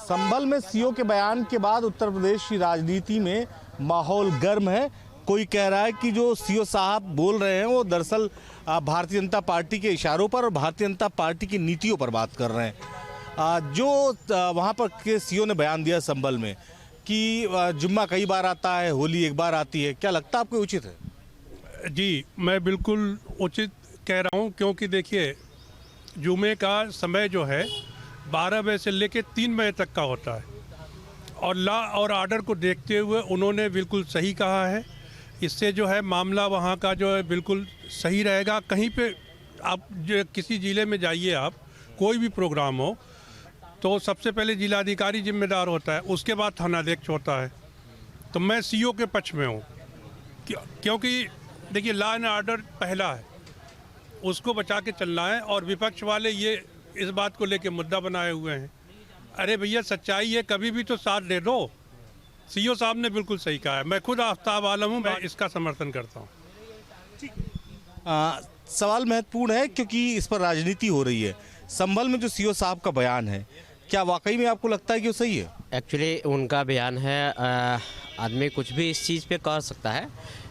संभल में सीओ के बयान के बाद उत्तर प्रदेश की राजनीति में माहौल गर्म है। कोई कह रहा है कि जो सीओ साहब बोल रहे हैं वो दरअसल भारतीय जनता पार्टी के इशारों पर और भारतीय जनता पार्टी की नीतियों पर बात कर रहे हैं। जो वहाँ पर के सीओ ने बयान दिया संभल में कि जुम्मा कई बार आता है, होली एक बार आती है, क्या लगता है आपको उचित है? जी, मैं बिल्कुल उचित कह रहा हूँ, क्योंकि देखिए जुमे का समय जो है 12 बजे से लेकर 3 बजे तक का होता है और लॉ और आर्डर को देखते हुए उन्होंने बिल्कुल सही कहा है। इससे जो है मामला वहाँ का जो है बिल्कुल सही रहेगा। कहीं पे आप जो किसी ज़िले में जाइए, आप कोई भी प्रोग्राम हो तो सबसे पहले जिलाधिकारी जिम्मेदार होता है, उसके बाद थानाध्यक्ष होता है। तो मैं सीओ के पक्ष में हूँ, क्योंकि देखिए लॉ एंड आर्डर पहला है, उसको बचा के चलना है। और विपक्ष वाले ये इस बात को लेके मुद्दा बनाए हुए हैं। अरे भैया सच्चाई है, कभी भी तो साथ दे दो। सीओ साहब ने बिल्कुल सही कहा है। मैं खुद आफ्ताब आलम हूँ, मैं इसका समर्थन करता हूँ। सवाल महत्वपूर्ण है क्योंकि इस पर राजनीति हो रही है। संभल में जो सीओ साहब का बयान है, क्या वाकई में आपको लगता है कि वो सही है? एक्चुअली उनका बयान है, आदमी कुछ भी इस चीज़ पे कर सकता है,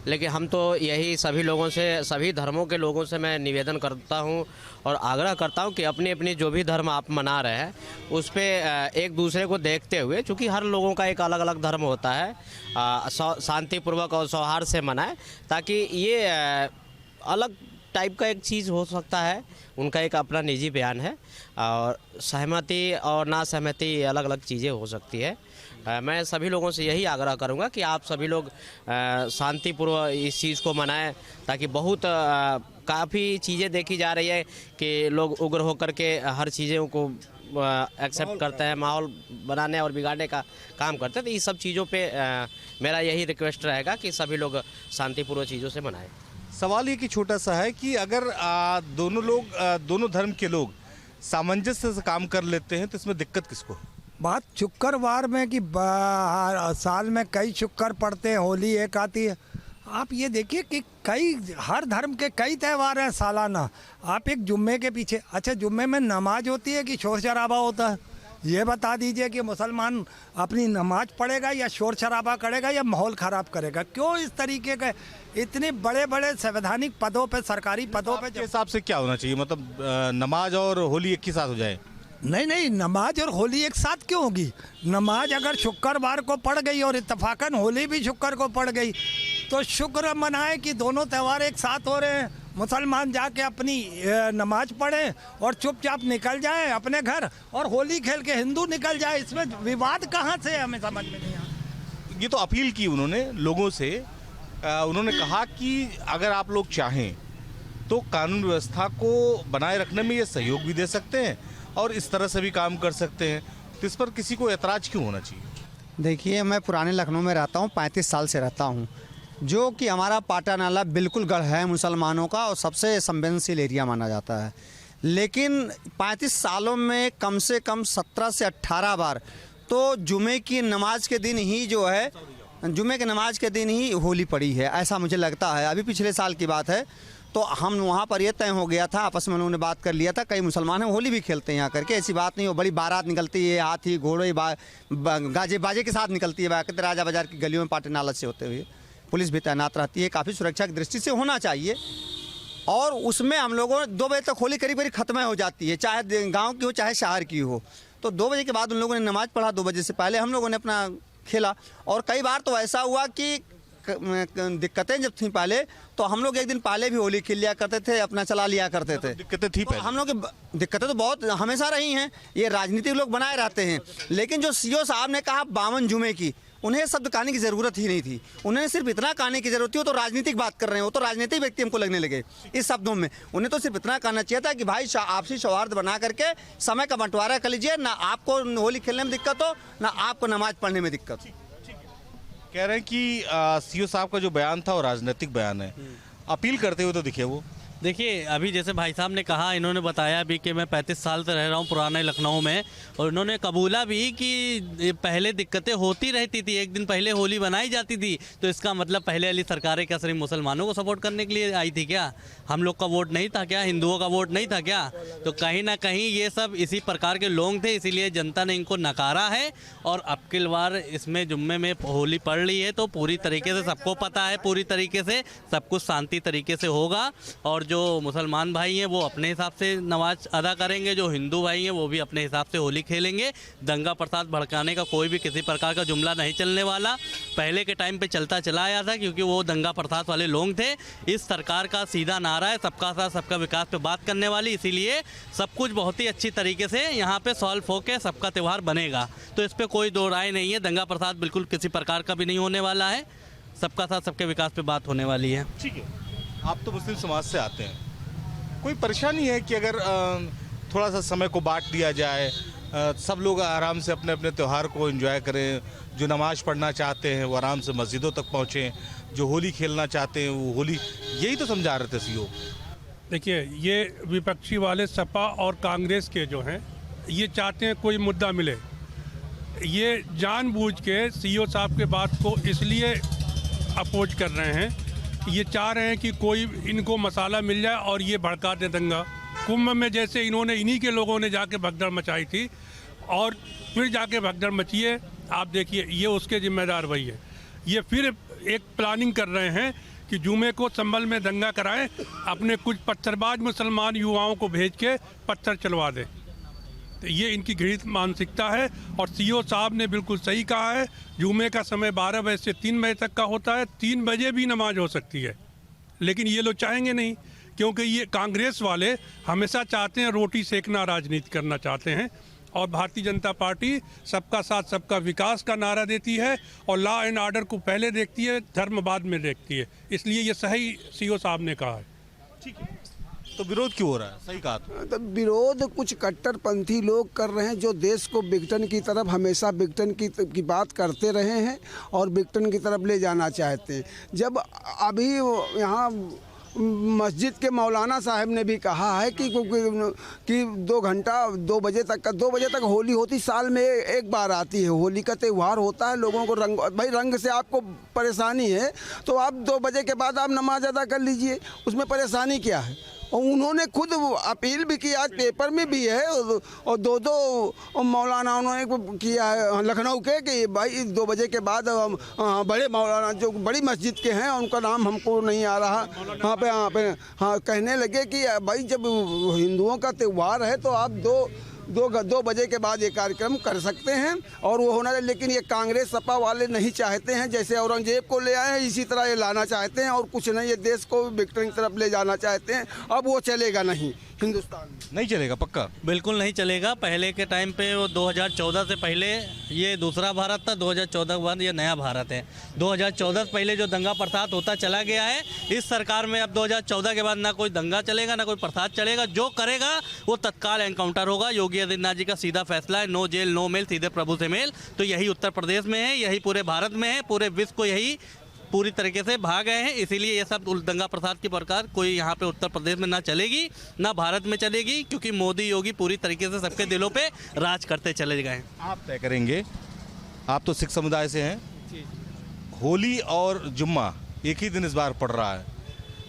लेकिन हम तो यही सभी लोगों से, सभी धर्मों के लोगों से मैं निवेदन करता हूं और आग्रह करता हूं कि अपनी अपनी जो भी धर्म आप मना रहे हैं उस पे एक दूसरे को देखते हुए, चूँकि हर लोगों का एक अलग अलग धर्म होता है, शांतिपूर्वक और सौहार्द से मनाएं, ताकि ये अलग टाइप का एक चीज़ हो सकता है। उनका एक अपना निजी बयान है और सहमति और ना सहमति अलग अलग चीज़ें हो सकती है। मैं सभी लोगों से यही आग्रह करूंगा कि आप सभी लोग शांतिपूर्वक इस चीज़ को मनाएं, ताकि बहुत काफ़ी चीज़ें देखी जा रही है कि लोग उग्र होकर के हर चीज़ों को एक्सेप्ट करते हैं, माहौल बनाने और बिगाड़ने का काम करते हैं। तो इस सब चीज़ों पे मेरा यही रिक्वेस्ट रहेगा कि सभी लोग शांतिपूर्वक चीज़ों से मनाएं। सवाल ये कि छोटा सा है कि अगर दोनों धर्म के लोग सामंजस्य से काम कर लेते हैं तो इसमें दिक्कत किसको? बात शुक्रवार में कि साल में कई शुक्र पड़ते हैं, होली एक आती है। आप ये देखिए कि हर धर्म के कई त्यौहार हैं सालाना। आप एक जुम्मे के पीछे, अच्छा जुम्मे में नमाज होती है कि शोर शराबा होता है? ये बता दीजिए कि मुसलमान अपनी नमाज पढ़ेगा या शोर शराबा करेगा या माहौल ख़राब करेगा? क्यों इस तरीके के इतने बड़े बड़े संवैधानिक पदों पे, सरकारी पदों पे? हिसाब से क्या होना चाहिए, मतलब नमाज और होली एक ही साथ हो जाए? नहीं, नमाज और होली एक साथ क्यों होगी? नमाज अगर शुक्रवार को पड़ गई और इत्तेफाकन होली भी शुक्र को पड़ गई तो शुक्र मनाएं कि दोनों त्यौहार एक साथ हो रहे हैं। मुसलमान जाके अपनी नमाज पढ़े और चुपचाप निकल जाए अपने घर, और होली खेल के हिंदू निकल जाए। इसमें विवाद कहाँ से, हमें समझ में नहीं आता। ये तो अपील की उन्होंने लोगों से। उन्होंने कहा कि अगर आप लोग चाहें तो कानून व्यवस्था को बनाए रखने में ये सहयोग भी दे सकते हैं और इस तरह से भी काम कर सकते हैं। तो इस पर किसी को ऐतराज़ क्यों होना चाहिए? देखिए, मैं पुराने लखनऊ में रहता हूँ, 35 साल से रहता हूँ, जो कि हमारा पाटा नाला बिल्कुल गढ़ है मुसलमानों का और सबसे संवेदनशील एरिया माना जाता है। लेकिन 35 सालों में कम से कम 17 से 18 बार तो जुमे की नमाज के दिन ही जो है, जुमे की नमाज के दिन ही होली पड़ी है, ऐसा मुझे लगता है। अभी पिछले साल की बात है, तो हम वहाँ पर ये तय हो गया था, आपस में उन्होंने बात कर लिया था, कई मुसलमान हैं होली भी खेलते हैं यहाँ करके, ऐसी बात नहीं हो। बड़ी बारात निकलती है, हाथी घोड़े गाजे बाजे के साथ निकलती है, राजा बाजार की गलियों में पाटे नाला से होते हुए। पुलिस भी तैनात रहती है, काफ़ी सुरक्षा की दृष्टि से होना चाहिए। और उसमें हम लोगों 2 बजे तक होली करीब करीब ख़त्म हो जाती है, चाहे गाँव की हो चाहे शहर की हो। तो 2 बजे के बाद उन लोगों ने नमाज़ पढ़ा, 2 बजे से पहले हम लोगों ने अपना खेला। और कई बार तो ऐसा हुआ कि दिक्कतें जब थी पहले, तो हम लोग एक दिन पहले भी होली खेल लिया करते थे, अपना चला लिया करते थे। दिक्कतें थी पहले? हम लोग की दिक्कतें तो बहुत हमेशा रही हैं, ये राजनीतिक लोग बनाए रहते हैं। लेकिन जो सीओ साहब ने कहा 52 जुमे की, उन्हें शब्द कहने की ज़रूरत ही नहीं थी। उन्हें सिर्फ इतना कहने की ज़रूरत थी, वो तो राजनीतिक बात कर रहे हैं, वो तो राजनीतिक व्यक्ति हमको लगने लगे इस शब्दों में। उन्हें तो सिर्फ इतना कहना चाहिए था कि भाई आपसी सौहार्द बना करके समय का बंटवारा कर लीजिए, ना आपको होली खेलने में दिक्कत हो, ना आपको नमाज पढ़ने में दिक्कत हो। कह रहे हैं कि सीओ साहब का जो बयान था वो राजनीतिक बयान है। अपील करते हुए तो दिखे वो। देखिए अभी जैसे भाई साहब ने कहा, इन्होंने बताया भी कि मैं 35 साल से रह रहा हूँ पुराने लखनऊ में, और इन्होंने कबूला भी कि पहले दिक्कतें होती रहती थी, एक दिन पहले होली बनाई जाती थी, तो इसका मतलब पहले वाली सरकारें क्या सिर्फ मुसलमानों को सपोर्ट करने के लिए आई थी क्या? हम लोग का वोट नहीं था क्या? हिंदुओं का वोट नहीं था क्या? तो कहीं ना कहीं ये सब इसी प्रकार के लोग थे, इसीलिए जनता ने इनको नकारा है। और अब की बार इसमें जुम्मे में होली पड़ रही है तो पूरी तरीके से सबको पता है, पूरी तरीके से सब कुछ शांति तरीके से होगा। और जो मुसलमान भाई हैं वो अपने हिसाब से नमाज अदा करेंगे, जो हिंदू भाई हैं वो भी अपने हिसाब से होली खेलेंगे। दंगा प्रसाद भड़काने का कोई भी किसी प्रकार का जुमला नहीं चलने वाला। पहले के टाइम पे चलता चला आया था क्योंकि वो दंगा प्रसाद वाले लोग थे। इस सरकार का सीधा नारा है सबका साथ सबका विकास पे बात करने वाली, इसीलिए सब कुछ बहुत ही अच्छी तरीके से यहाँ पे सॉल्व होकर सबका त्यौहार बनेगा। तो इस पर कोई दो राय नहीं है, दंगा प्रसाद बिल्कुल किसी प्रकार का भी नहीं होने वाला है, सबका साथ सबके विकास पे बात होने वाली है। ठीक है, आप तो मुस्लिम समाज से आते हैं, कोई परेशानी है कि अगर थोड़ा सा समय को बांट दिया जाए, सब लोग आराम से अपने अपने त्यौहार को एंजॉय करें, जो नमाज पढ़ना चाहते हैं वो आराम से मस्जिदों तक पहुँचें, जो होली खेलना चाहते हैं वो होली, यही तो समझा रहे थे सीओ। देखिए ये विपक्षी वाले सपा और कांग्रेस के जो हैं ये चाहते हैं कोई मुद्दा मिले। ये जानबूझ के सीओ साहब के बात को इसलिए अपोज कर रहे हैं, ये चाह रहे हैं कि कोई इनको मसाला मिल जाए और ये भड़का दे दंगा। कुंभ में जैसे इन्होंने, इन्हीं के लोगों ने जाके भगदड़ मचाई थी और फिर जाके भगदड़ मची है, आप देखिए ये उसके जिम्मेदार वही है। ये फिर एक प्लानिंग कर रहे हैं कि जुमे को संभल में दंगा कराएं, अपने कुछ पत्थरबाज मुसलमान युवाओं को भेज के पत्थर चलवा दें। तो ये इनकी घृणित मानसिकता है। और सीओ साहब ने बिल्कुल सही कहा है, जुमे का समय 12 बजे से 3 बजे तक का होता है, 3 बजे भी नमाज हो सकती है, लेकिन ये लोग चाहेंगे नहीं, क्योंकि ये कांग्रेस वाले हमेशा चाहते हैं रोटी सेकना राजनीति करना चाहते हैं। और भारतीय जनता पार्टी सबका साथ सबका विकास का नारा देती है और लॉ एंड ऑर्डर को पहले देखती है, धर्म बाद में देखती है, इसलिए ये सही सीओ साहब ने कहा है। ठीक है, तो विरोध क्यों हो रहा है? सही कहा तो विरोध कुछ कट्टरपंथी लोग कर रहे हैं जो देश को विघटन की तरफ, हमेशा विघटन की बात करते रहे हैं और विघटन की तरफ ले जाना चाहते हैं। जब अभी यहाँ मस्जिद के मौलाना साहब ने भी कहा है कि 2 घंटा 2 बजे तक होली होती, साल में एक बार आती है, होली का त्यौहार होता है, लोगों को रंग, भाई रंग से आपको परेशानी है तो आप 2 बजे के बाद आप नमाज अदा कर लीजिए, उसमें परेशानी क्या है। और उन्होंने खुद अपील भी की, आज पेपर में भी है, और 2 मौलानाओं ने किया है लखनऊ के कि भाई 2 बजे के बाद बड़े मौलाना जो बड़ी मस्जिद के हैं, उनका नाम हमको नहीं आ रहा, यहाँ पे कहने लगे कि भाई जब हिंदुओं का त्यौहार है तो आप 2 बजे के बाद ये कार्यक्रम कर सकते हैं और वो होना है। लेकिन ये कांग्रेस सपा वाले नहीं चाहते हैं, जैसे औरंगजेब को ले आए हैं इसी तरह ये लाना चाहते हैं, और कुछ नहीं, ये देश को विघटन की तरफ ले जाना चाहते हैं। अब वो चलेगा नहीं, हिंदुस्तान में नहीं चलेगा, पक्का बिल्कुल नहीं चलेगा। पहले के टाइम पे वो 2014 से पहले ये दूसरा भारत था, 2014 के बाद ये नया भारत है। 2014 से पहले जो दंगा प्रसाद होता चला गया है, इस सरकार में अब 2014 के बाद ना कोई दंगा चलेगा ना कोई प्रसाद चलेगा, जो करेगा वो तत्काल एनकाउंटर होगा। योगी आदित्यनाथ जी का सीधा फैसला है, नो जेल नो मेल, सीधे प्रभु से मेल। तो यही उत्तर प्रदेश में है, यही पूरे भारत में है, पूरे विश्व को यही पूरी तरीके से भाग गए हैं। इसीलिए ये सब दंगा प्रसाद की प्रकार कोई यहाँ पे उत्तर प्रदेश में ना चलेगी, ना भारत में चलेगी, क्योंकि मोदी योगी पूरी तरीके से सबके दिलों पे राज करते चले गए। आप तय करेंगे, आप तो सिख समुदाय से हैं, होली और जुम्मा एक ही दिन इस बार पड़ रहा है।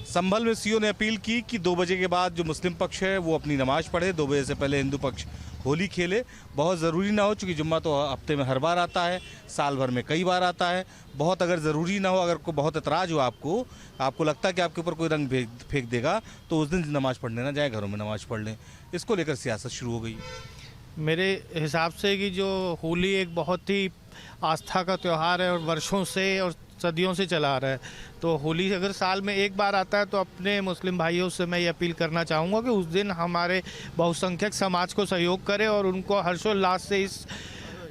संभल में सीओ ने अपील की कि 2 बजे के बाद जो मुस्लिम पक्ष है वो अपनी नमाज पढ़े, 2 बजे से पहले हिंदू पक्ष होली खेले। बहुत ज़रूरी ना हो, चूँकि जुम्मा तो हफ्ते में हर बार आता है, साल भर में कई बार आता है। बहुत अगर ज़रूरी ना हो, अगर कोई बहुत एतराज़ हो, आपको लगता है कि आपके ऊपर कोई रंग फेंक देगा, तो उस दिन नमाज़ पढ़ने ना जाए, घरों में नमाज़ पढ़ लें। इसको लेकर सियासत शुरू हो गई। मेरे हिसाब से कि जो होली एक बहुत ही आस्था का त्यौहार है और वर्षों से और सदियों से चला आ रहा है, तो होली अगर साल में एक बार आता है तो अपने मुस्लिम भाइयों से मैं ये अपील करना चाहूँगा कि उस दिन हमारे बहुसंख्यक समाज को सहयोग करें और उनको हर्षोल्लास से इस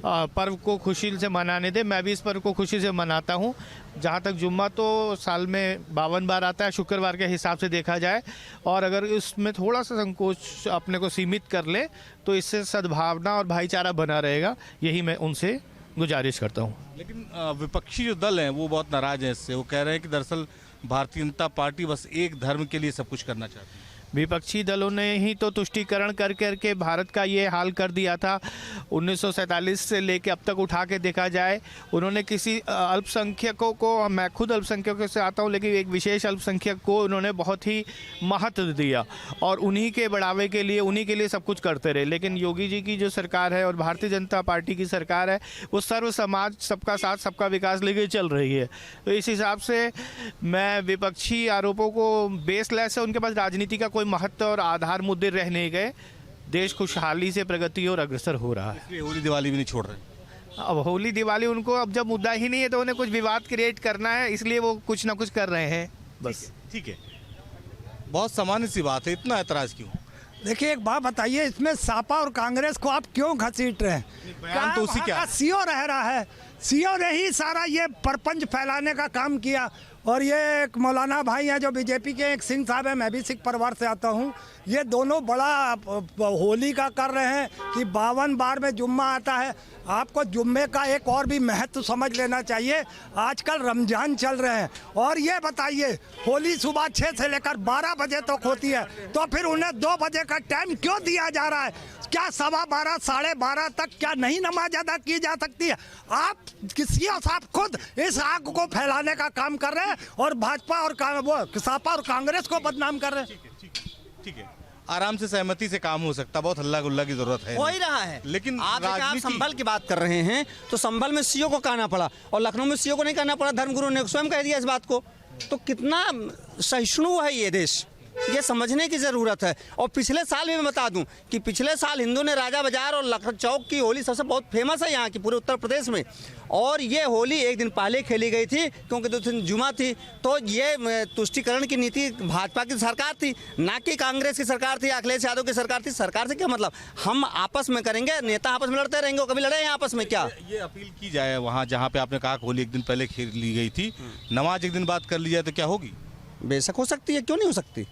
पर्व को खुशी से मनाने दें। मैं भी इस पर्व को खुशी से मनाता हूँ। जहाँ तक जुम्मा तो साल में 52 बार आता है, शुक्रवार के हिसाब से देखा जाए, और अगर इसमें थोड़ा सा संकोच अपने को सीमित कर ले तो इससे सद्भावना और भाईचारा बना रहेगा। यही मैं उनसे गुजारिश करता हूँ। लेकिन विपक्षी जो दल हैं वो बहुत नाराज़ हैं इससे। वो कह रहे हैं कि दरअसल भारतीय जनता पार्टी बस एक धर्म के लिए सब कुछ करना चाहती है? विपक्षी दलों ने ही तो तुष्टीकरण कर करके भारत का ये हाल कर दिया था। 1947 से लेके अब तक उठा के देखा जाए, उन्होंने किसी अल्पसंख्यकों को, मैं खुद अल्पसंख्यकों से आता हूँ, लेकिन एक विशेष अल्पसंख्यक को उन्होंने बहुत ही महत्व दिया और उन्हीं के बढ़ावे के लिए, उन्हीं के लिए सब कुछ करते रहे। लेकिन योगी जी की जो सरकार है और भारतीय जनता पार्टी की सरकार है, वो सर्व समाज, सबका साथ, सबका विकास लेके चल रही है। तो इस हिसाब से मैं विपक्षी आरोपों को बेसलेस है, उनके पास राजनीति का कोई महत्व और आधार मुद्दे रह नहीं गए। देश खुशहाली से प्रगति और अग्रसर हो रहा है। इसलिए होली दिवाली भी नहीं छोड़ रहे। अब होली दिवाली उनको, अब जब मुद्दा ही नहीं है तो उन्हें कुछ विवाद क्रिएट करना है, इसलिए वो कुछ ना कुछ कर रहे हैं बस। ठीक है, बहुत सामान्य सी बात है, इतना ऐतराज क्यों? देखिए एक बात बताइए, इसमें सपा और कांग्रेस को आप क्यों घसीट रहे हैं? बयान तो उसी का है। सीओ रह रहा है, सीओ ने ही सारा ये परपंच फैलाने का काम किया। और ये एक मौलाना भाई हैं जो बीजेपी के, एक सिंह साहब हैं, मैं भी सिख परिवार से आता हूँ, ये दोनों बड़ा होली का कर रहे हैं कि 52 बार में जुम्मा आता है। आपको जुम्मे का एक और भी महत्व समझ लेना चाहिए। आजकल रमजान चल रहे हैं और ये बताइए होली सुबह 6 से लेकर 12 बजे तक होती है, तो फिर उन्हें 2 बजे का टाइम क्यों दिया जा रहा है? क्या 12:15, 12:30 तक क्या नहीं नमाज अदा की जा सकती है? आप किसी साहब खुद इस आग को फैलाने का काम कर रहे हैं और भाजपा और सपा और कांग्रेस को बदनाम कर रहे हैं। ठीक है, आराम से सहमति से काम हो सकता, बहुत हल्ला गुल्ला की जरूरत है। हो ही रहा है, लेकिन आप राजनीति... संभल की बात कर रहे हैं तो संभल में सीओ को कहना पड़ा और लखनऊ में सीओ को नहीं कहना पड़ा, धर्मगुरु ने स्वयं कह दिया इस बात को। तो कितना सहिष्णु है ये देश, ये समझने की ज़रूरत है। और पिछले साल भी मैं बता दूं कि पिछले साल हिंदू ने राजा बाजार और लखनऊ चौक की होली सबसे बहुत फेमस है यहाँ की पूरे उत्तर प्रदेश में। और ये होली एक दिन पहले खेली गई थी क्योंकि 2 दिन जुमा थी। तो ये तुष्टीकरण की नीति भाजपा की सरकार थी, ना कि कांग्रेस की सरकार थी, अखिलेश यादव की सरकार थी। सरकार से क्या मतलब? हम आपस में करेंगे, नेता आपस में लड़ते रहेंगे, कभी लड़े हैं आपस में क्या? ये अपील की जाए वहाँ जहाँ पे आपने कहा होली एक दिन पहले खेल ली गई थी, नमाज एक दिन बाद कर ली जाए तो क्या होगी? बेशक हो सकती है, क्यों नहीं हो सकती,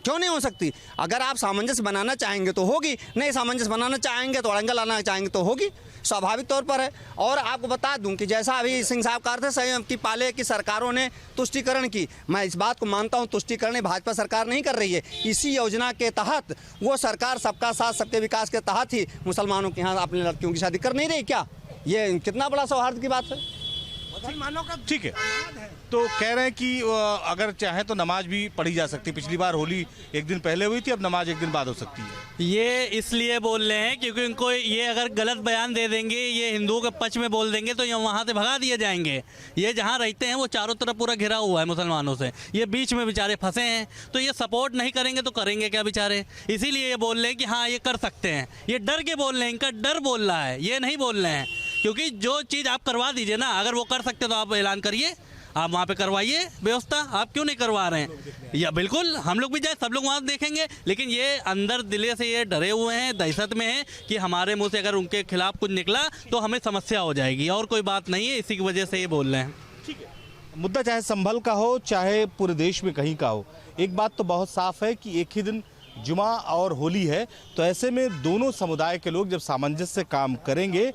क्यों नहीं हो सकती? अगर आप सामंजस्य बनाना चाहेंगे तो होगी, नहीं सामंजस्य बनाना चाहेंगे तो अड़ंगा लाना चाहेंगे तो होगी, स्वाभाविक तौर पर है। और आपको बता दूं कि जैसा अभी सिंह साहब कह रहे थे, सही की पहले की सरकारों ने तुष्टीकरण की, मैं इस बात को मानता हूं, तुष्टीकरण भाजपा सरकार नहीं कर रही है। इसी योजना के तहत वो सरकार सबका साथ सबके विकास के तहत ही मुसलमानों के यहाँ अपनी लड़कियों की शादी कर नहीं रही क्या? ये कितना बड़ा सौहार्द की बात है। ठीक है, तो कह रहे हैं कि अगर चाहे तो नमाज भी पढ़ी जा सकती है। पिछली बार होली एक दिन पहले हुई थी, अब नमाज एक दिन बाद हो सकती है। ये इसलिए बोल रहे हैं क्योंकि इनको ये अगर गलत बयान दे देंगे, ये हिंदुओं के पक्ष में बोल देंगे तो ये वहाँ से भगा दिए जाएंगे। ये जहाँ रहते हैं वो चारों तरफ पूरा घिरा हुआ है मुसलमानों से, ये बीच में बेचारे फंसे हैं, तो ये सपोर्ट नहीं करेंगे तो करेंगे क्या बेचारे? इसीलिए ये बोल रहे हैं कि हाँ ये कर सकते हैं। ये डर के बोल रहे हैं, इनका डर बोल रहा है, ये नहीं बोल रहे हैं। क्योंकि जो चीज़ आप करवा दीजिए ना, अगर वो कर सकते तो आप ऐलान करिए, आप वहाँ पे करवाइए व्यवस्था। आप क्यों नहीं करवा रहे हैं? या बिल्कुल हम लोग भी जाए, सब लोग वहाँ देखेंगे, लेकिन ये अंदर दिले से ये डरे हुए हैं, दहशत में हैं कि हमारे मुंह से अगर उनके खिलाफ कुछ निकला तो हमें समस्या हो जाएगी, और कोई बात नहीं है। इसी की वजह से ये बोल रहे हैं। ठीक है, मुद्दा चाहे संभल का हो चाहे पूरे देश में कहीं का हो, एक बात तो बहुत साफ है कि एक ही दिन जुमा और होली है। तो ऐसे में दोनों समुदाय के लोग जब सामंजस्य से काम करेंगे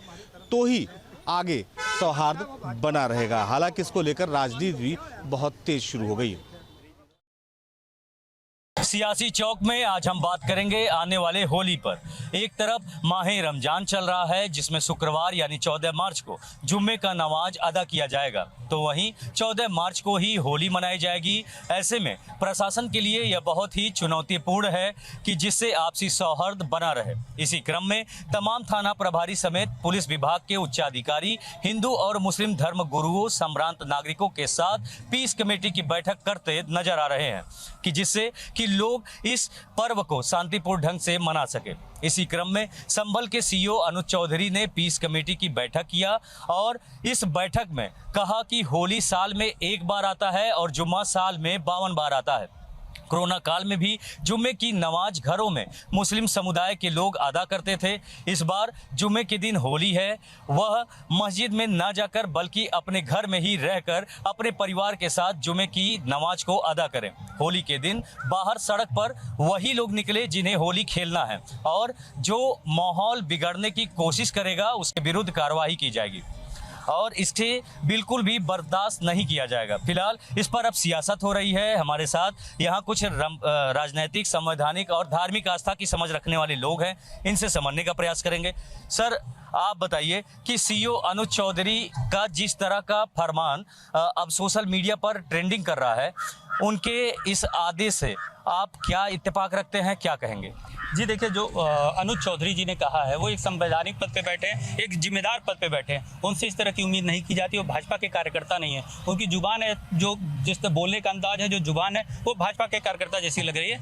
तो ही आगे सौहार्द बना रहेगा। हालांकि इसको लेकर राजनीति भी बहुत तेज शुरू हो गई है। सियासी चौक में आज हम बात करेंगे आने वाले होली पर। एक तरफ माह रमजान चल रहा है जिसमें शुक्रवार यानी 14 मार्च को जुम्मे का नमाज अदा किया जाएगा, तो वहीं 14 मार्च को ही होली मनाई जाएगी। ऐसे में प्रशासन के लिए यह बहुत ही चुनौतीपूर्ण है कि जिससे आपसी सौहार्द बना रहे। इसी क्रम में तमाम थाना प्रभारी समेत पुलिस विभाग के उच्चाधिकारी हिंदू और मुस्लिम धर्म गुरुओं, संभ्रांत नागरिकों के साथ पीस कमेटी की बैठक करते नजर आ रहे हैं कि जिससे कि लोग इस पर्व को शांतिपूर्ण ढंग से मना सके। इसी क्रम में संभल के सीईओ अनुज चौधरी ने पीस कमेटी की बैठक किया और इस बैठक में कहा कि होली साल में एक बार आता है और जुम्मा साल में 52 बार आता है। कोरोना काल में भी जुम्मे की नमाज घरों में मुस्लिम समुदाय के लोग अदा करते थे। इस बार जुम्मे के दिन होली है, वह मस्जिद में ना जाकर बल्कि अपने घर में ही रहकर अपने परिवार के साथ जुम्मे की नमाज को अदा करें। होली के दिन बाहर सड़क पर वही लोग निकले जिन्हें होली खेलना है, और जो माहौल बिगाड़ने की कोशिश करेगा उसके विरुद्ध कार्रवाई की जाएगी। और इससे बिल्कुल भी बर्दाश्त नहीं किया जाएगा। फिलहाल इस पर अब सियासत हो रही है। हमारे साथ यहाँ कुछ राजनीतिक, संवैधानिक और धार्मिक आस्था की समझ रखने वाले लोग हैं, इनसे समझने का प्रयास करेंगे। सर, आप बताइए कि सीईओ अनुज चौधरी का जिस तरह का फरमान अब सोशल मीडिया पर ट्रेंडिंग कर रहा है, उनके इस आदेश से आप क्या इत्तेफाक रखते हैं, क्या कहेंगे? जी देखिए, जो अनुज चौधरी जी ने कहा है वो एक संवैधानिक पद पे बैठे हैं, एक जिम्मेदार पद पे बैठे हैं, उनसे इस तरह की उम्मीद नहीं की जाती। वो भाजपा के कार्यकर्ता नहीं है, उनकी जुबान है, जो जिस तरह बोलने का अंदाज है, जो जुबान है, वो भाजपा के कार्यकर्ता जैसी लग रही है।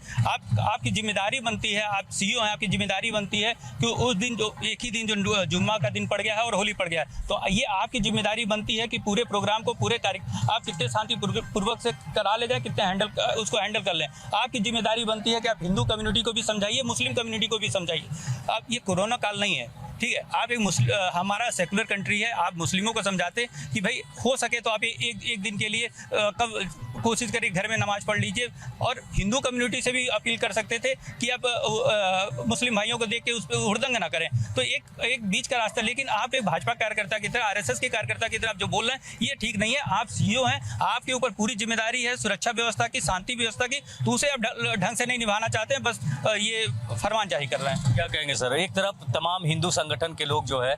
आपकी जिम्मेदारी बनती है, आप सीईओ हैं, आपकी जिम्मेदारी बनती है कि उस दिन जो एक ही दिन जो जुम्मा का दिन पड़ गया है और होली पड़ गया है, तो ये आपकी जिम्मेदारी बनती है कि पूरे प्रोग्राम को, पूरे कार्य आप कितने शांतिपूर्वक से करा ले जाए, कितने उसको हैंडल कर लें। आपकी जिम्मेदारी बनती है कि आप हिंदू कम्युनिटी को भी समझाइए, मुस्लिम कम्युनिटी को भी समझाइए। आप, ये कोरोना काल नहीं है, ठीक है, आप हमारा सेकुलर कंट्री है, आप मुस्लिमों को समझाते कि भाई हो सके तो आप एक दिन के लिए कब कोशिश करिए घर में नमाज पढ़ लीजिए, और हिंदू कम्युनिटी से भी अपील कर सकते थे कि आप मुस्लिम भाइयों को देख के उस पर हुड़दंग ना करें। तो एक बीच का रास्ता, लेकिन आप एक भाजपा कार्यकर्ता की तरह, आरएसएस के कार्यकर्ता की तरह आप जो बोल रहे हैं ये ठीक नहीं है। आप सीईओ हैं, आपके ऊपर पूरी जिम्मेदारी है सुरक्षा व्यवस्था की, शांति व्यवस्था की, तो उसे आप ढंग से नहीं निभाना चाहते हैं, बस ये फरमान जारी कर रहे हैं। क्या कहेंगे सर? एक तरफ तमाम हिंदू संगठन के लोग जो है,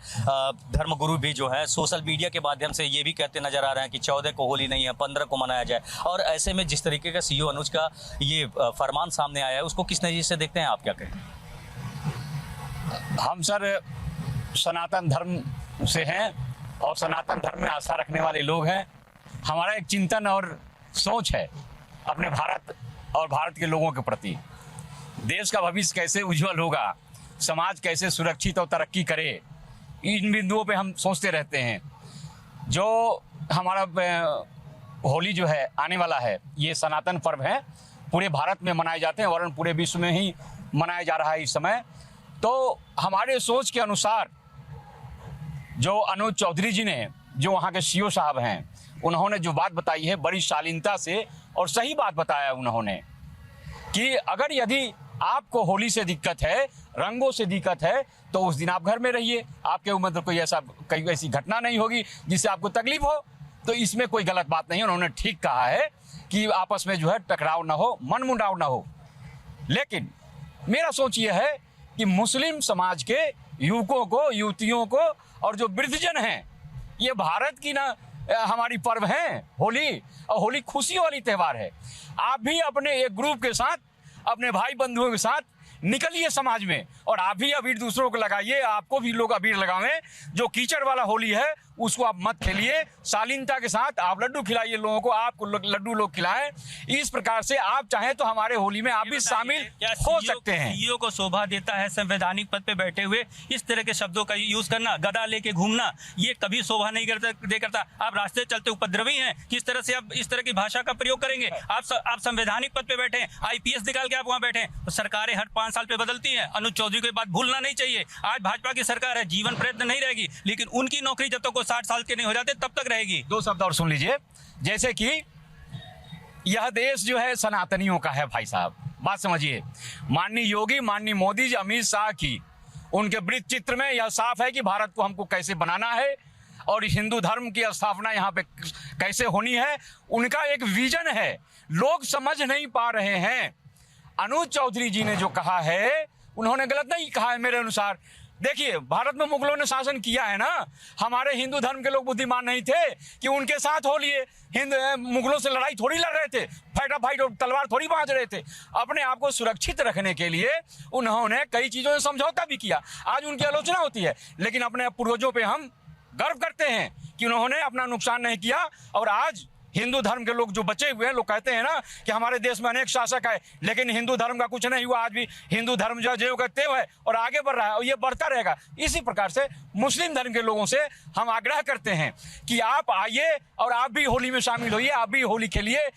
धर्मगुरु भी जो है, सोशल मीडिया के माध्यम से ये भी कहते नजर आ रहे हैं कि 14 को होली नहीं है, 15 को मनाया जाए, और ऐसे में जिस तरीके का सीईओ अनुज का ये फरमान सामने आया है, उसको किस नजरिए से देखते हैं आप, क्या कहें? हम सर सनातन धर्म से हैं और सनातन धर्म में आस्था रखने वाले लोग हैं। हमारा एक चिंतन और सोच है अपने भारत और भारत के लोगों के प्रति। देश का भविष्य कैसे उज्जवल होगा, समाज कैसे सुरक्षित और तरक्की करे, इन बिंदुओं पे हम सोचते रहते हैं। जो हमारा होली जो है आने वाला है, ये सनातन पर्व है, पूरे भारत में मनाए जाते हैं और पूरे विश्व में ही मनाया जा रहा है इस समय। तो हमारे सोच के अनुसार जो अनुज चौधरी जी ने, जो वहाँ के सीईओ साहब हैं, उन्होंने जो बात बताई है बड़ी शालीनता से और सही बात बताया उन्होंने कि अगर यदि आपको होली से दिक्कत है, रंगों से दिक्कत है, तो उस दिन आप घर में रहिए, आपके ऊपर कोई ऐसी घटना नहीं होगी जिससे आपको तकलीफ हो। तो इसमें कोई गलत बात नहीं है, उन्होंने ठीक कहा है कि आपस में जो है टकराव ना हो, मनमुटाव ना हो। लेकिन मेरा सोच ये है कि मुस्लिम समाज के युवकों को, युवतियों को और जो वृद्धजन हैं, ये भारत की ना हमारी पर्व है होली, और होली खुशी वाली त्यौहार है। आप भी अपने एक ग्रुप के साथ, अपने भाई बंधुओं के साथ निकलिए समाज में, और आप भी अबीर दूसरों को लगाइए, आपको भी लोग अबीर लगावें। जो कीचड़ वाला होली है उसको आप मत खेलिए, शालीनता के साथ आप लड्डू खिलाइए लोगों को, आपको लड्डू लोग खिलाएं। इस प्रकार से आप चाहें तो हमारे होली में आप भी शामिल हो सकते हैं। सीईओ को शोभा देता है संवैधानिक पद पे बैठे हुए इस तरह के शब्दों का यूज करना, गदा लेके घूमना, ये कभी शोभा नहीं करता। आप रास्ते चलते उपद्रवी हैं, किस तरह से आप इस तरह की भाषा का प्रयोग करेंगे? आप संवैधानिक पद पे बैठे हैं, आईपीएस निकाल के आप वहाँ बैठे हैं। सरकारें हर 5 साल पे बदलती हैं, अनुज चौधरी को बात भूलना नहीं चाहिए। आज भाजपा की सरकार है, जीवन प्रयत्न नहीं रहेगी, लेकिन उनकी नौकरी जब तक 60 साल के नहीं हो जाते तब तक रहेगी। 2 शब्द और सुन लीजिए। जैसे कि यह देश जो है सनातनियों का है भाई साहब, बात समझिए। माननीय योगी, माननीय मोदी जी, अमित शाह की उनके वृत्त चित्र में यह साफ है कि भारत को हमको कैसे बनाना है और हिंदू धर्म की स्थापना यहाँ पे कैसे होनी है। उनका एक विजन है, लोग समझ नहीं पा रहे हैं। अनुज चौधरी जी ने जो कहा है, उन्होंने गलत नहीं कहा है मेरे अनुसार। देखिए, भारत में मुगलों ने शासन किया है ना, हमारे हिंदू धर्म के लोग बुद्धिमान नहीं थे कि उनके साथ हो लिए। मुगलों से लड़ाई थोड़ी लड़ रहे थे, फाइटा फाइट और तलवार थोड़ी बांध रहे थे। अपने आप को सुरक्षित रखने के लिए उन्होंने कई चीज़ों से समझौता भी किया। आज उनकी आलोचना होती है, लेकिन अपने पूर्वजों पे हम गर्व करते हैं कि उन्होंने अपना नुकसान नहीं किया। और आज हिंदू धर्म के लोग जो बचे हुए हैं, लोग कहते हैं ना कि हमारे देश में अनेक शासक है, लेकिन हिंदू धर्म का कुछ नहीं हुआ। आज भी हिंदू धर्म जो ज्यों का त्यों है और आगे बढ़ रहा है, और ये बढ़ता रहेगा। इसी प्रकार से मुस्लिम धर्म के लोगों से हम आग्रह करते हैं कि आप आइए और आप भी होली में शामिल होइए, आप भी होली खेलिए।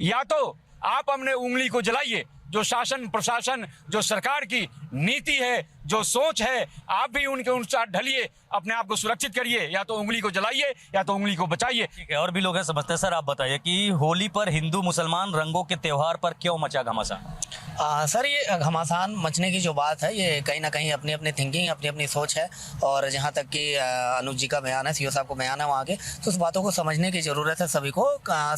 या तो आप अपने उंगली को जलाइए, जो शासन प्रशासन, जो सरकार की नीति है, जो सोच है, आप भी उनके अनुसार ढलिए, अपने आप को सुरक्षित करिए, या तो उंगली को जलाइए या तो उंगली को बचाइए। ठीक है, और भी लोग हैं समझते हैं। सर आप बताइए कि होली पर हिंदू मुसलमान रंगों के त्योहार पर क्यों मचा घमासान? सर ये घमासान मचने की जो बात है ये कहीं ना कहीं अपनी अपनी थिंकिंग, अपनी अपनी सोच है। और जहाँ तक कि अनुज जी का बयान है, सीओ साहब को बयान है वहाँ के, तो उस बातों को समझने की ज़रूरत है सभी को।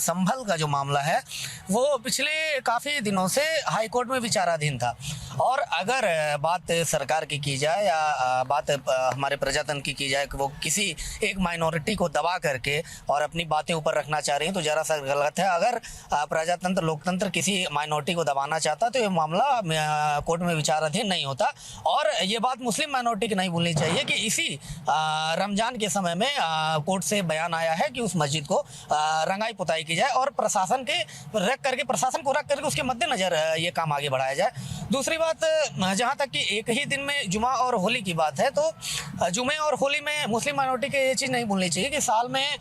संभल का जो मामला है वो पिछले काफ़ी दिनों से हाई कोर्ट में विचाराधीन था, और अगर बात सरकार की जाए या बात हमारे प्रजातंत्र की जाए कि वो किसी एक माइनॉरिटी को दबा करके और अपनी बातें ऊपर रखना चाह रही हैं, तो ज़रा सा गलत है। अगर प्रजातंत्र लोकतंत्र किसी माइनॉरिटी को दबाना चाहता तो ये मामला कोर्ट में विचाराधीन नहीं होता। और ये बात मुस्लिम माइनॉरिटी की नहीं भूलनी चाहिए कि इसी रमज़ान के समय में कोर्ट से बयान आया है कि उस मस्जिद को रंगाई पुताई की जाए और प्रशासन को रख करके उसके मद्देनज़र ये काम आगे बढ़ाया जाए। दूसरी बात, जहाँ तक कि एक ही दिन में जुमा और होली की बात है, तो जुमे और होली में मुस्लिम माइनॉरिटी के ये चीज़ नहीं भूलनी चाहिए कि साल में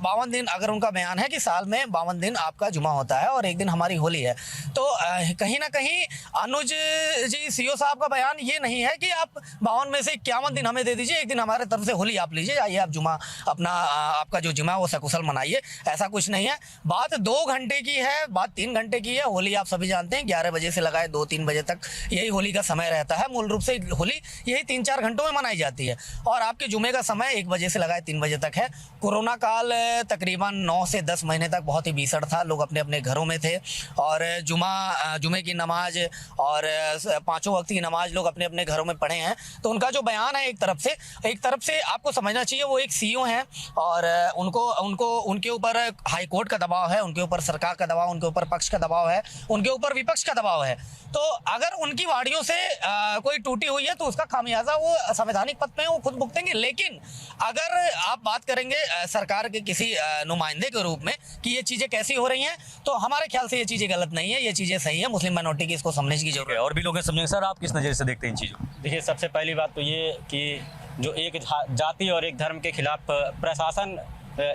52 दिन, अगर उनका बयान है कि साल में 52 दिन आपका जुमा होता है और एक दिन हमारी होली है, तो कहीं ना कहीं अनुज जी सीओ साहब का बयान ये नहीं है कि आप 52 में से 51 दिन हमें दे दीजिए, एक दिन हमारे तरफ से होली आप लीजिए, आइए आप जुमा अपना आपका जो जुमा वो सकुशल मनाइए। ऐसा कुछ नहीं है। बात 2 घंटे की है, बात 3 घंटे की है। होली आप सभी जानते हैं 11 बजे से लगाए 2-3 बजे तक यही होली का समय रहता है। मूल रूप से होली यही 3-4 घंटों में मनाई जाती है, और आपके जुमे का समय 1 बजे से लगाए 3 बजे तक है। कोरोना काल तकरीबन 9 से 10 महीने तक बहुत ही भीषण था। लोग अपने अपने घरों में थे और जुमे की नमाज और 5 वक्त की नमाज लोग अपने अपने घरों में पढ़े हैं। तो उनका जो बयान है, एक तरफ से आपको समझना चाहिए वो एक सीईओ हैं और उनके ऊपर हाई कोर्ट का दबाव है, उनके ऊपर सरकार का दबाव, उनके ऊपर पक्ष का दबाव है, उनके ऊपर विपक्ष का दबाव है। तो अगर उनकी वाड़ियों से कोई टूटी हुई है तो उसका खामियाजा वो संवैधानिक पद पे वो खुद भुगतेंगे। लेकिन अगर आप बात करेंगे सरकार के किसी नुमाइंदे के रूप में कि ये चीज़ें कैसी हो रही हैं, तो हमारे ख्याल से ये चीज़ें गलत नहीं है, ये चीज़ें सही है। मुस्लिम माइनॉरिटी की इसको समझने की जरूरत है। और भी लोग हैं समझेंगे। सर आप किस नज़र से देखते हैं इन चीज़ों? देखिए, सबसे पहली बात तो ये कि जो एक जाति और एक धर्म के खिलाफ प्रशासन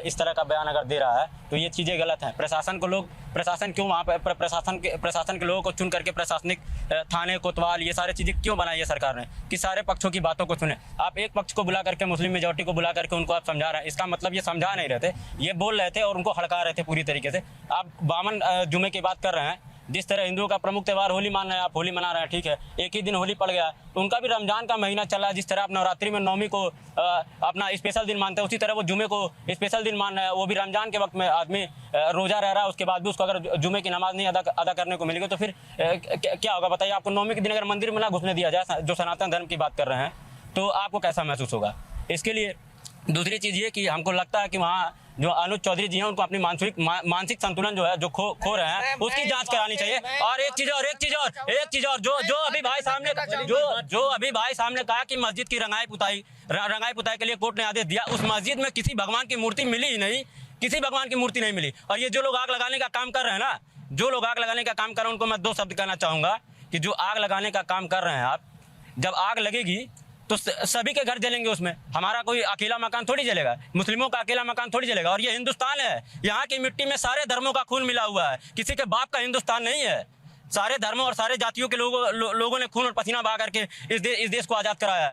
इस तरह का बयान अगर दे रहा है तो ये चीज़ें गलत हैं। प्रशासन क्यों वहाँ पर प्रशासन के लोगों को चुन करके प्रशासनिक थाने, कोतवाल, ये सारी चीज़ें क्यों बनाई है सरकार ने कि सारे पक्षों की बातों को सुने? आप एक पक्ष को बुला करके, मुस्लिम मेजॉरिटी को बुला करके उनको आप समझा रहे हैं, इसका मतलब ये समझा नहीं रहे थे, ये बोल रहे थे और उनको हड़का रहे थे पूरी तरीके से। आप 52 जुमे की बात कर रहे हैं। जिस तरह हिंदुओं का प्रमुख त्यौहार होली मान रहे हैं, आप होली मना रहे हैं, ठीक है, एक ही दिन होली पड़ गया, तो उनका भी रमजान का महीना चला। जिस तरह आप नवरात्रि में नवमी को अपना स्पेशल दिन मानते हैं, उसी तरह वो जुमे को स्पेशल दिन मान रहे हैं। वो भी रमजान के वक्त में आदमी रोजा रह रहा है, उसके बाद भी उसको अगर जुमे की नमाज नहीं अदा करने को मिलेगी तो फिर क्या होगा बताइए? आपको नवमी के दिन अगर मंदिर में ना घुसने दिया जाए, जो सनातन धर्म की बात कर रहे हैं, तो आपको कैसा महसूस होगा? इसके लिए दूसरी चीज़ ये कि हमको लगता है कि वहाँ जो अनुज चौधरी जी हैं उनको अपनी मानसिक संतुलन जो है जो खो रहे हैं उसकी जांच करानी चाहिए। और एक चीज और जो अभी भाई साहब ने कहा कि मस्जिद की रंगाई पुताई के लिए कोर्ट ने आदेश दिया, उस मस्जिद में किसी भगवान की मूर्ति मिली ही नहीं, किसी भगवान की मूर्ति नहीं मिली। और ये जो लोग आग लगाने का काम कर रहे हैं ना, उनको मैं 2 शब्द कहना चाहूँगा कि जो आग लगाने का काम कर रहे हैं आप, जब आग लगेगी तो सभी के घर जलेंगे। उसमें हमारा कोई अकेला मकान थोड़ी जलेगा, मुस्लिमों का अकेला मकान थोड़ी जलेगा। और ये हिंदुस्तान है, यहाँ की मिट्टी में सारे धर्मों का खून मिला हुआ है, किसी के बाप का हिंदुस्तान नहीं है। सारे धर्मों और सारे जातियों के लोगों ने खून और पसीना बहा करके इस देश को आज़ाद कराया है।